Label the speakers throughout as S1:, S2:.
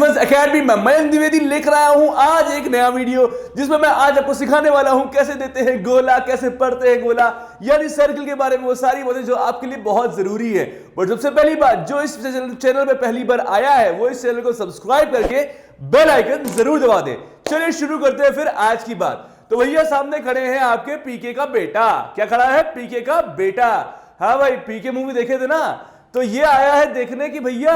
S1: Defence academy में मयंक द्विवेदी लेकर आया हूं आज एक नया वीडियो, जिसमें मैं आज आपको सिखाने वाला हूं कैसे देते हैं गोला, कैसे पढ़ते हैं गोला, यानी सर्किल के बारे में वो सारी बातें जो आपके लिए बहुत जरूरी है। बट सबसे पहली बात, जो इस चैनल पे पहली बार आया है वो इस चैनल को सब्सक्राइब करके बेल आइकन जरूर दबा दे। चलिए शुरू करते हैं फिर आज की बात। तो भैया सामने खड़े हैं आपके पीके का बेटा। क्या खड़ा है? पीके का बेटा। हाँ भाई, पीके मूवी देखे थे ना, तो ये आया है देखने की भैया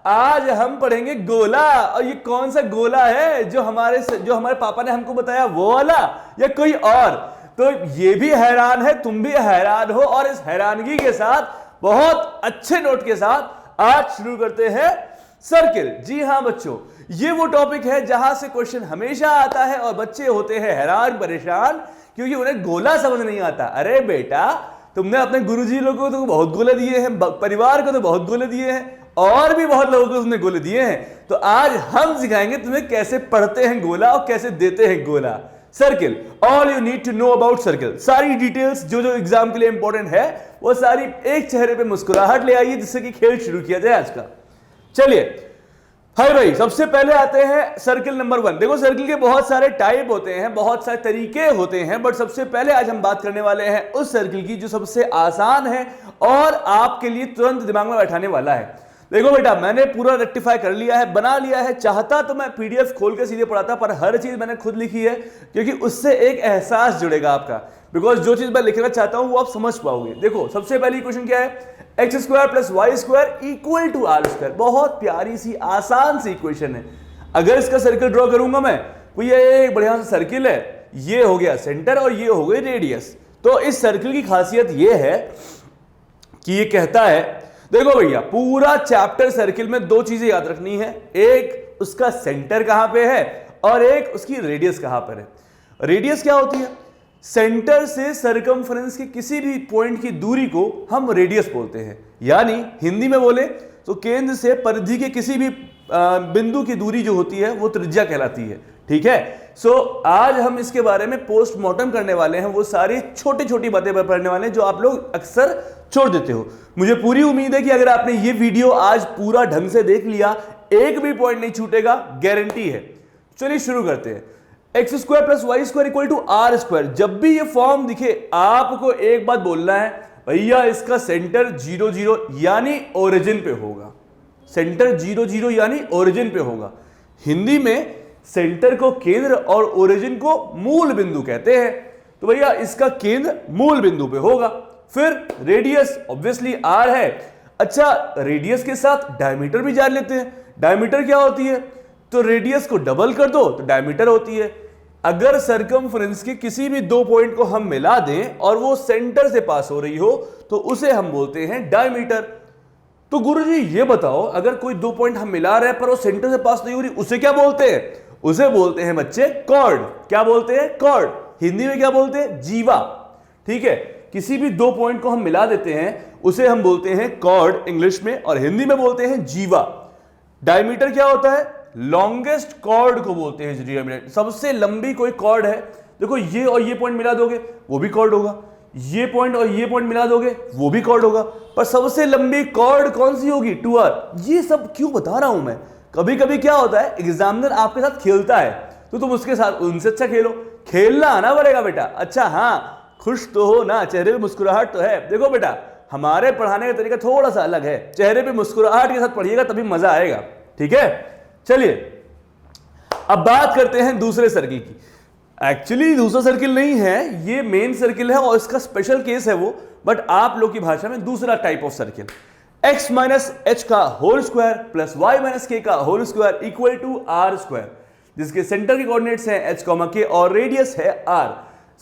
S1: आज हम पढ़ेंगे गोला। और ये कौन सा गोला है जो हमारे पापा ने हमको बताया, वो वाला या कोई और? तो ये भी हैरान है, तुम भी हैरान हो, और इस हैरानगी के साथ बहुत अच्छे नोट के साथ आज शुरू करते हैं सर्किल। जी हाँ बच्चों, ये वो टॉपिक है जहां से क्वेश्चन हमेशा आता है और बच्चे होते हैं हैरान परेशान क्योंकि उन्हें गोला समझ नहीं आता। अरे बेटा, तुमने अपने गुरुजी लोगों को तो बहुत गोले दिए हैं, परिवार को तो बहुत गोले दिए हैं, और भी बहुत लोगों को तुमने गोले दिए हैं। तो आज हम सिखाएंगे तुम्हें कैसे पढ़ते हैं गोला और कैसे देते हैं गोला। Circle, all you need to know about circle. सारी डिटेल्स जो एग्जाम के लिए इंपॉर्टेंट है वो सारी एक चेहरे पे मुस्कुराहट ले आइए, जिससे कि खेल शुरू किया जाए आज का। चलिए हाय भाई, सबसे पहले आते हैं सर्किल नंबर 1। देखो, सर्किल के बहुत सारे टाइप होते हैं, बहुत सारे तरीके होते हैं, बट सबसे पहले आज हम बात करने वाले हैं उस सर्किल की जो सबसे आसान है और आपके लिए तुरंत दिमाग में बैठाने वाला है। देखो बेटा, मैंने पूरा रेक्टिफाई कर लिया है, बना लिया है। चाहता तो मैं पीडीएफ खोल के सीधे पढ़ाता, पर हर चीज मैंने खुद लिखी है क्योंकि उससे एक एहसास जुड़ेगा आपका। बिकॉज जो चीज मैं लिखना चाहता हूं वो आप समझ पाओगे। देखो, सबसे पहली इक्वेशन क्या है? X square plus y square equal to r square. बहुत प्यारी सी आसान सी इक्वेशन है। अगर इसका सर्किल ड्रॉ करूंगा मैं, तो ये एक बढ़िया सा सर्किल है, ये हो गया सेंटर और ये हो गई रेडियस। तो इस सर्किल की खासियत ये है कि ये कहता है, देखो भैया, पूरा चैप्टर सर्किल में दो चीजें याद रखनी है। एक उसका सेंटर कहां पे है और एक उसकी रेडियस कहां पर है। रेडियस क्या होती है? सेंटर से सरकमफ्रेंस के किसी भी पॉइंट की दूरी को हम रेडियस बोलते हैं। यानी हिंदी में बोले तो केंद्र से परिधि के किसी भी बिंदु की दूरी जो होती है वो त्रिज्या कहलाती है। ठीक है। सो आज हम इसके बारे में पोस्टमार्टम करने वाले हैं, वो सारी छोटी छोटी बातें पढ़ने वाले हैं जो आप लोग अक्सर छोड़ देते हो। मुझे पूरी उम्मीद है कि अगर आपने ये वीडियो आज पूरा ढंग से देख लिया, एक भी पॉइंट नहीं छूटेगा, गारंटी है। चलिए शुरू करते हैं। X square plus y square equal to r square. जब भी ये फॉर्म दिखे आपको एक बात बोलना है, भैया इसका सेंटर 0 0 यानी ओरिजिन पे होगा। सेंटर 0 0 यानी ओरिजिन पे होगा। हिंदी में सेंटर को केंद्र और ओरिजिन को मूल बिंदु कहते हैं। तो भैया इसका केंद्र मूल बिंदु पे होगा। फिर रेडियस ऑब्वियसली आर है। अच्छा, रेडियस के साथ डायमीटर भी जान लेते हैं। डायमीटर क्या होती है? तो रेडियस को डबल कर दो तो डायमीटर होती है। अगर सरकमफ्रेंस के किसी भी दो पॉइंट को हम मिला दें और वो सेंटर से पास हो रही हो तो उसे हम बोलते हैं डायमीटर। तो गुरुजी ये बताओ, अगर कोई दो पॉइंट हम मिला रहे हैं पर वो सेंटर से पास नहीं हो रही, उसे क्या बोलते हैं? उसे बोलते हैं बच्चे कॉर्ड। क्या बोलते हैं? कॉर्ड। हिंदी में क्या बोलते हैं? जीवा। ठीक है। किसी भी दो पॉइंट को हम मिला देते हैं उसे हम बोलते हैं कॉर्ड इंग्लिश में, और हिंदी में बोलते हैं जीवा। डायमीटर क्या होता है? लॉन्गेस्ट कॉर्ड को बोलते हैं डायमीटर। सबसे लंबी कोई कॉर्ड है, देखो ये और ये पॉइंट मिला दोगे वो भी कॉर्ड होगा, ये पॉइंट और ये पॉइंट मिला दोगे वो भी कॉर्ड होगा, पर सबसे लंबी कॉर्ड कौन सी होगी? 2R। ये सब क्यों बता रहा हूं मैं? कभी कभी क्या होता है, एग्जामिनर आपके साथ खेलता है तो तुम उसके साथ उनसे अच्छा खेलो। खेलना आना पड़ेगा बेटा। अच्छा हाँ, खुश तो हो ना, चेहरे पे मुस्कुराहट तो है। देखो बेटा, हमारे पढ़ाने का तरीका थोड़ा सा अलग है। चेहरे पे मुस्कुराहट के साथ पढ़िएगा तभी मजा आएगा। ठीक है। चलिए अब बात करते हैं दूसरे सर्किल की। एक्चुअली दूसरा सर्किल नहीं है, ये मेन सर्किल है और इसका स्पेशल केस है वो, बट आप लोग की भाषा में दूसरा type of circle. x minus h का whole square plus y minus k का whole square equal to r square, जिसके सेंटर के कोऑर्डिनेट्स हैं h, k और रेडियस है r।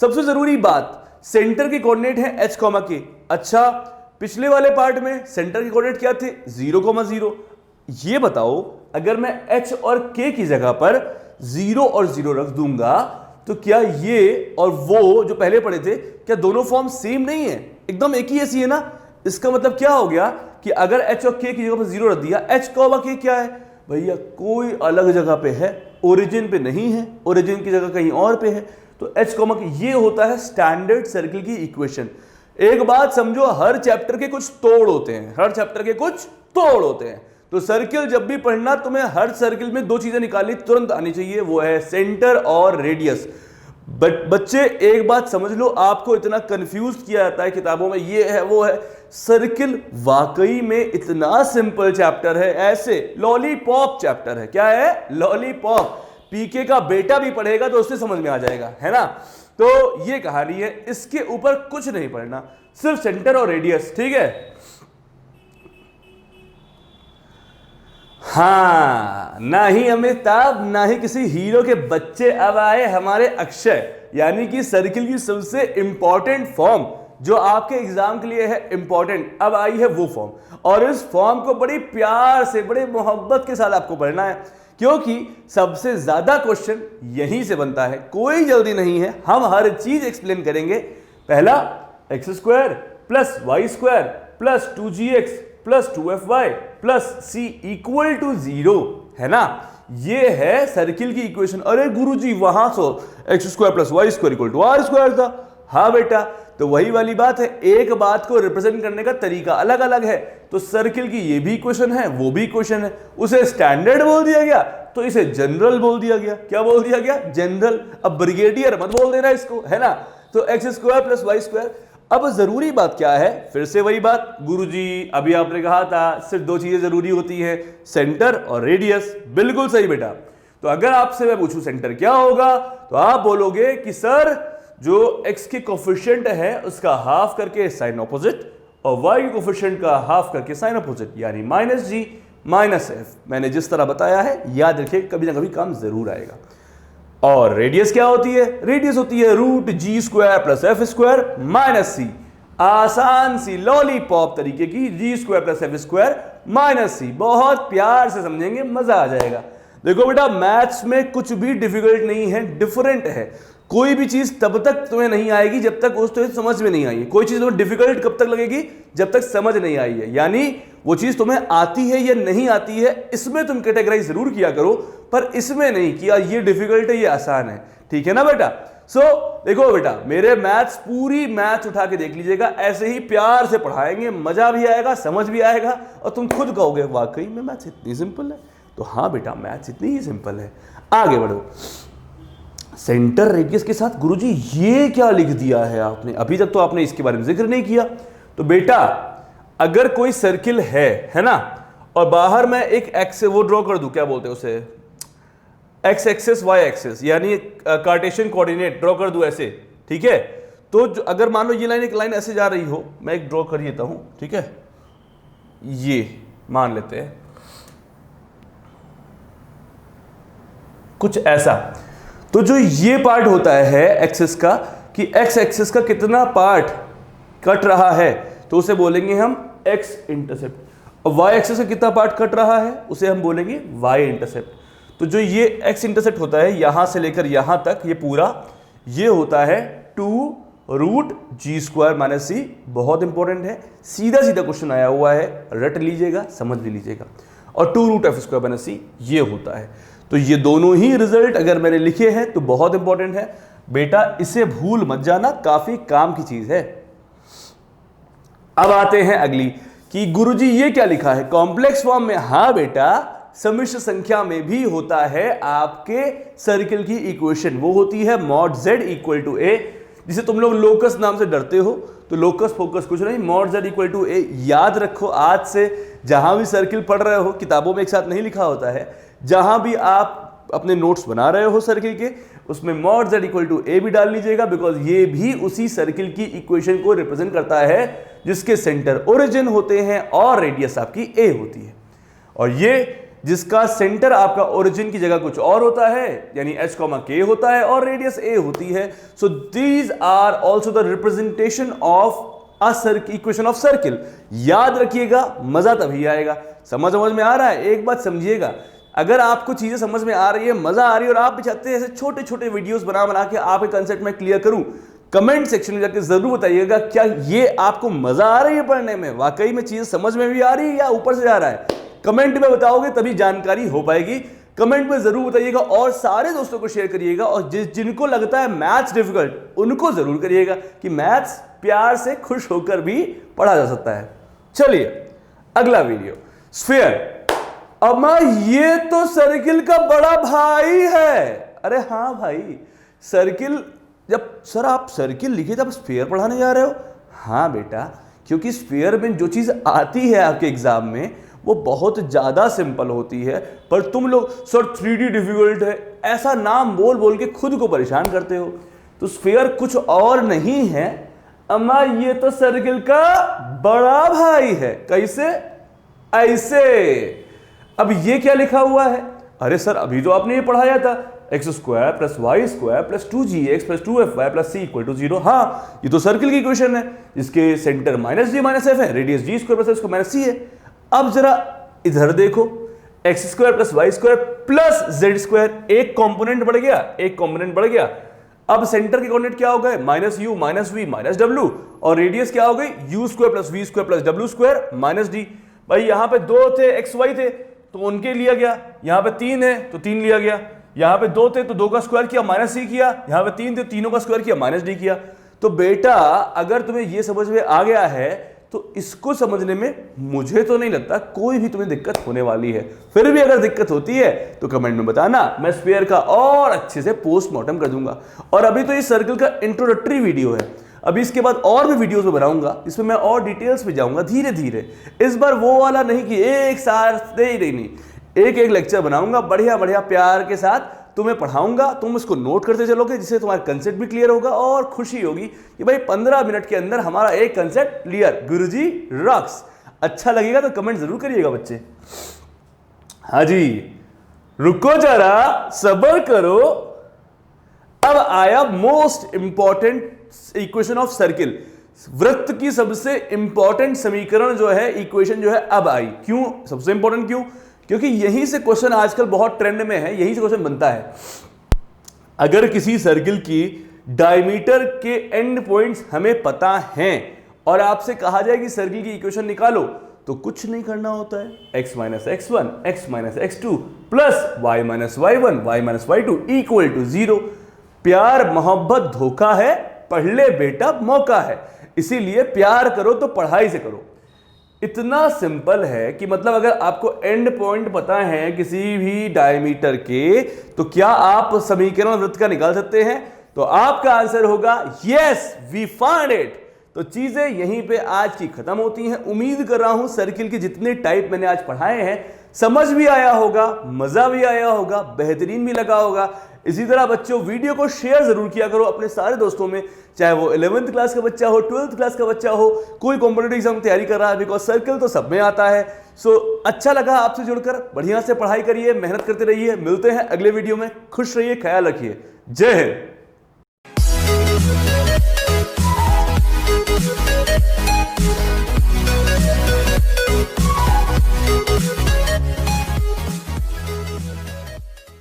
S1: सबसे जरूरी बात, सेंटर के कोऑर्डिनेट है h, k। अच्छा, पिछले वाले पार्ट में सेंटर के कोऑर्डिनेट क्या थे? 0, 0। ये बताओ, अगर मैं h और k की जगह पर 0 और 0 रख दूंगा तो क्या ये और वो जो पहले पढ़े थे, क्या दोनों फॉर्म सेम नहीं है? एकदम एक ही ऐसी है ना। इसका मतलब क्या हो गया कि अगर h और k की जगह पर 0 रख दिया, h, k क्या है भैया? कोई अलग जगह पे है, ओरिजिन पे नहीं है, ओरिजिन की जगह कहीं और पे है। तो h, k ये होता है स्टैंडर्ड सर्किल की इक्वेशन। एक बात समझो, हर चैप्टर के कुछ तोड़ होते हैं, हर चैप्टर के कुछ तोड़ होते हैं। तो सर्किल जब भी पढ़ना तुम्हें हर सर्किल में दो चीजें निकालनी तुरंत आनी चाहिए, वो है सेंटर और रेडियस। बट बच्चे एक बात समझ लो, आपको इतना कंफ्यूज किया जाता है किताबों में, ये है वो है। सर्किल वाकई में इतना सिंपल चैप्टर है, ऐसे लॉलीपॉप चैप्टर है। क्या है? लॉलीपॉप। पीके का बेटा भी पढ़ेगा तो उससे समझ में आ जाएगा, है ना। तो ये कहानी है, इसके ऊपर कुछ नहीं पढ़ना, सिर्फ सेंटर और रेडियस, ठीक है। हाँ, ना ही अमिताभ ना ही किसी हीरो के बच्चे, अब आए हमारे अक्षय, यानी कि सर्किल की सबसे इंपॉर्टेंट फॉर्म जो आपके एग्जाम के लिए है इंपॉर्टेंट, अब आई है वो फॉर्म। और इस फॉर्म को बड़ी प्यार से, बड़े मोहब्बत के साथ आपको पढ़ना है, क्योंकि सबसे ज्यादा क्वेश्चन यहीं से बनता है। कोई जल्दी नहीं है, हम हर चीज एक्सप्लेन करेंगे। पहला x² + y² + 2gx + 2fy + c = 0, है ना। ये है सर्किल की इक्वेशन। अरे गुरुजी वहां तो x² + y² = r² था। हाँ बेटा, तो वही वाली बात है, एक बात को रिप्रेजेंट करने का तरीका अलग अलग है। तो सर्किल की ये भी इक्वेशन है, वो भी इक्वेशन है। उसे स्टैंडर्ड बोल दिया गया तो इसे जनरल बोल दिया गया। क्या बोल दिया गया? जनरल। अब ब्रिगेडियर मत बोल देना इसको, है ना। तो x² + y²। अब जरूरी बात क्या है? फिर से वही बात, गुरुजी अभी आपने कहा था सिर्फ दो चीजें जरूरी होती हैं, सेंटर और रेडियस। बिल्कुल सही बेटा। तो अगर आपसे मैं पूछूं सेंटर क्या होगा, तो आप बोलोगे कि सर जो x के कोफिशिएंट है उसका हाफ करके साइन ऑपोजिट, और y के कोफिशिएंट का हाफ करके साइन ऑपोजिट, यानी -g -f। मैंने जिस तरह बताया है याद रखिए, कभी ना कभी काम जरूर आएगा। और रेडियस क्या होती है? रेडियस होती है √g² + f² - c। आसान सी लॉलीपॉप तरीके की g² + f² - c। बहुत प्यार से समझेंगे, मजा आ जाएगा। देखो बेटा, मैथ्स में कुछ भी डिफिकल्ट नहीं है, डिफरेंट है। कोई भी चीज तब तक तुम्हें नहीं आएगी जब तक उस तुम्हें समझ में नहीं आई है। कोई चीज तुम्हें डिफिकल्ट कब तक लगेगी? जब तक समझ नहीं आई है। यानी वो चीज तुम्हें आती है या नहीं आती है, इसमें तुम कैटेगराइज जरूर किया करो, पर इसमें नहीं किया ये डिफिकल्ट है ये आसान है, ठीक है ना बेटा। सो देखो बेटा, मेरे मैथ्स पूरी मैथ्स उठा के देख लीजिएगा, ऐसे ही प्यार से पढ़ाएंगे, मजा भी आएगा, समझ भी आएगा, और तुम खुद कहोगे वाकई में मैथ्स इतनी सिंपल है। तो हाँ बेटा, मैथ्स इतनी ही सिंपल है। आगे बढ़ो। सेंटर रेडियस के साथ गुरुजी ये क्या लिख दिया है आपने? अभी तक तो आपने इसके बारे में जिक्र नहीं किया। तो बेटा, अगर कोई सर्किल है ना, और बाहर मैं एक एक्स वो ड्रॉ कर दूं, क्या बोलते हैं उसे, एक्स एक्सिस वाई एक्सिस, यानी कार्टेशियन कोऑर्डिनेट ड्रॉ कर दूं ऐसे, ठीक है। तो अगर मान लो ये लाइन, एक लाइन ऐसे जा रही हो, मैं एक ड्रॉ कर देता हूं, ठीक है, ये मान लेते हैं कुछ ऐसा। तो जो ये पार्ट होता है एक्सिस का, कि एक्स एक्सिस का कितना पार्ट कट रहा है, तो उसे बोलेंगे हम एक्स इंटरसेप्ट। और वाई एक्सिस का कितना पार्ट कट रहा है, उसे हम बोलेंगे वाई इंटरसेप्ट। तो जो ये एक्स इंटरसेप्ट होता है यहां से लेकर यहां तक, ये पूरा ये होता है 2√g² - c। बहुत इंपॉर्टेंट है, सीधा सीधा क्वेश्चन आया हुआ है, रट लीजिएगा, समझ भी लीजिएगा। और 2√f² - c ये होता है। तो ये दोनों ही रिजल्ट अगर मैंने लिखे हैं तो बहुत इंपॉर्टेंट है बेटा, इसे भूल मत जाना, काफी काम की चीज है। अब आते हैं अगली, कि गुरुजी ये क्या लिखा है कॉम्प्लेक्स फॉर्म में? हाँ बेटा, समिश्र संख्या में भी होता है आपके सर्किल की इक्वेशन, वो होती है mod z = a। जिसे तुम लोग लोकस नाम से डरते हो, तो लोकस फोकस कुछ नहीं, mod z = a याद रखो। आज से जहां भी सर्किल पढ़ रहे हो, किताबों में एक साथ नहीं लिखा होता है, जहां भी आप अपने नोट्स बना रहे हो सर्किल के, उसमें mod z = a भी डाल लीजिएगा, बिकॉज ये भी उसी सर्किल की इक्वेशन को रिप्रेजेंट करता है जिसके सेंटर ओरिजिन होते हैं और रेडियस आपकी a होती है। और ये जिसका सेंटर आपका ओरिजिन की जगह कुछ और होता है, यानी h, k होता है, और रेडियस a होती है। So these are also the representation of equation of circle. याद रखिएगा, मजा तभी आएगा। समझ में आ रहा है? एक बात समझिएगा, अगर आपको चीजें समझ में आ रही है, मजा आ रही है, और आप भी चाहते हैं ऐसे छोटे छोटे वीडियोस बना के आपके कंसेप्ट में क्लियर करूं, कमेंट सेक्शन में जाकर जरूर बताइएगा क्या ये आपको मजा आ रही है पढ़ने में, वाकई में चीजें समझ में भी आ रही है या ऊपर से जा रहा है। कमेंट में बताओगे तभी जानकारी हो पाएगी। कमेंट में जरूर बताइएगा और सारे दोस्तों को शेयर करिएगा, और जिनको लगता है मैथ्स डिफिकल्ट उनको जरूर करिएगा कि मैथ्स प्यार से खुश होकर भी पढ़ा जा सकता है। चलिए अगला वीडियो, स्फीयर। अम्मा ये तो सर्किल का बड़ा भाई है। अरे हाँ भाई, सर्किल, जब सर आप सर्किल लिखे तो आप स्फीयर पढ़ाने जा रहे हो? हाँ बेटा, क्योंकि स्फीयर में जो चीज आती है आपके एग्जाम में वो बहुत ज्यादा सिंपल होती है, पर तुम लोग सर 3D डिफिकल्ट है ऐसा नाम बोल बोल के खुद को परेशान करते हो। तो स्फीयर कुछ और नहीं है अम्मा, ये तो सर्किल का बड़ा भाई है। कैसे? ऐसे। अब ये क्या लिखा हुआ है? अरे सर अभी तो आपने ये पढ़ाया था, x square plus y square plus 2gx plus 2fy plus c equal to 0। हाँ, ये तो सर्किल की इक्वेशन है, इसके centre minus g minus f है, radius g square plus f minus c है। अब जरा इधर देखो, x square plus y square plus z square, एक कॉम्पोनेंट बढ़ गया, एक कॉम्पोनेंट बढ़ गया। अब सेंटर के कोऑर्डिनेट क्या हो गए? Minus u minus v minus डब्ल्यू, और रेडियस क्या हो गई? U square plus v square plus डब्ल्यू स्क्वायर माइनस डी। भाई यहां पे 2 थे एक्स वाई थे तो उनके लिया गया, यहां पे 3 है तो 3 लिया गया, यहां पे 2 थे तो 2 का स्क्वायर किया माइनस सी किया, यहां पे 3 थे तीनों का स्क्वायर किया माइनस डी किया। तो बेटा अगर तुम्हें ये समझ में आ गया है तो इसको समझने में मुझे तो नहीं लगता कोई भी तुम्हें दिक्कत होने वाली है। फिर भी अगर दिक्कत होती है तो कमेंट में बताना, मैं स्फीयर का और अच्छे से पोस्टमार्टम कर दूंगा। और अभी तो ये सर्किल का इंट्रोडक्टरी वीडियो है, अभी इसके बाद और भी वीडियोस में बनाऊंगा, इसमें मैं और डिटेल्स में जाऊंगा धीरे धीरे। इस बार वो वाला नहीं कि एक साथ दे ही नहीं, एक एक लेक्चर बनाऊंगा बढ़िया बढ़िया प्यार के साथ तुम्हें पढ़ाऊंगा, तुम इसको नोट करते चलोगे जिससे तुम्हारा कंसेप्ट भी क्लियर होगा और खुशी होगी कि भाई 15 मिनट के अंदर हमारा एक कंसेप्ट क्लियर। गुरुजी रॉक्स। अच्छा लगेगा तो कमेंट जरूर करिएगा बच्चे। हाँ जी, रुको जरा, सब्र करो। अब आया most important equation of circle, वृत्त की सबसे इंपॉर्टेंट समीकरण जो है, इक्वेशन जो है अब आई। क्यों सबसे इंपॉर्टेंट? क्यों? क्योंकि यहीं से क्वेश्चन आजकल बहुत ट्रेंड में है, यहीं से क्वेश्चन बनता है। अगर किसी सर्किल की डायमीटर के एंड पॉइंट्स हमें पता हैं और आपसे कहा जाए कि सर्किल की इक्वेशन निकालो, तो कुछ नहीं करना होता है। x minus x1 x minus x2 plus y minus y1 y minus y2 equal to 0। प्यार मोहब्बत धोखा है, पढ़ ले बेटा मौका है। इसीलिए प्यार करो तो पढ़ाई से करो। इतना सिंपल है कि मतलब अगर आपको एंड पॉइंट पता है किसी भी डायमीटर के, तो क्या आप समीकरण वृत्त का निकाल सकते हैं? तो आपका आंसर होगा यस, वी फाउंड इट। तो चीजें यहीं पे आज की खत्म होती हैं। उम्मीद कर रहा हूं सर्किल के जितने टाइप मैंने आज पढ़ाए हैं समझ भी आया होगा, मजा भी आया होगा, बेहतरीन भी लगा होगा। इसी तरह बच्चों वीडियो को शेयर जरूर किया करो अपने सारे दोस्तों में, चाहे वो 11th क्लास का बच्चा हो, 12th क्लास का बच्चा हो, कोई कॉम्पिटिटिव एग्जाम की तैयारी कर रहा है, बिकॉज सर्किल तो सब में आता है। सो अच्छा लगा आपसे जुड़कर, बढ़िया से पढ़ाई करिए, मेहनत करते रहिए। मिलते हैं अगले वीडियो में, खुश रहिए, ख्याल रखिए। जय हिंद।